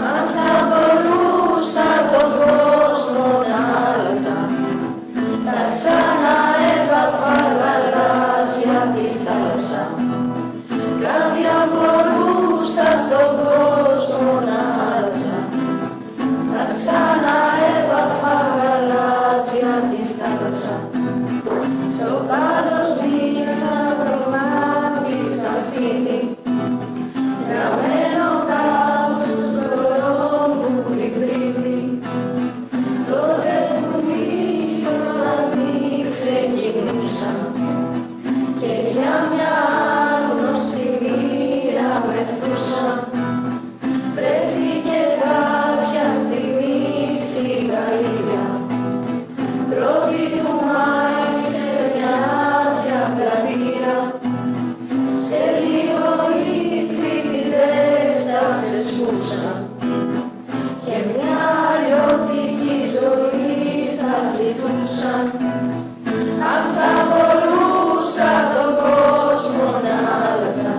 Αν θα μπορούσα τον κόσμο να άλλαζα, θα ξαναέβαφα γαλάζια τη θάλασσα. Κάτι αν μπορούσα στον κόσμο να άλλαζα, θα ξαναέβαφα γαλάζια τη θάλασσα. Στο πάνω στην θα προμάβει σαν φύλλη, γραμμένο κάπου στον ρόμβου την πρίμνη. Τότε που μίσος μανί ξεκινούσαν και για μια άγνωστη μοίρα μεθούσαν, βρέθηκε κάποια στιγμή στη Γαλλία, πρώτη του Μάη σε μια άδεια πλατεία. Σε λίγο οι φοιτητές θα ξεσπούσαν και μια αλλιώτικη ζωή θα ζητούσαν. Αν θα μπορούσα τον κόσμο να άλλαζα,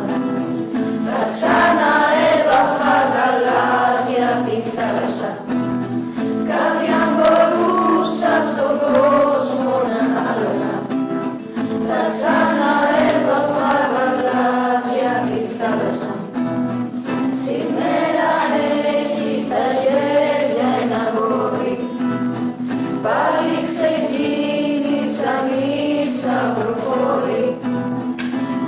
θα ξαναέβαφα γαλάζια τη θάλασσα. Κάτι αν μπορούσα στον κόσμο να άλλαζα, θα ξαναέβαφα γαλάζια τη θάλασσα. Σήμερα έχει στα χέρια ένα γόρι, πάλι ξεκίνησαν ίσα προφόροι.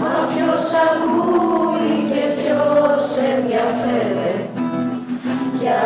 Μα ποιος ακούει και ποιος ενδιαφέρεται για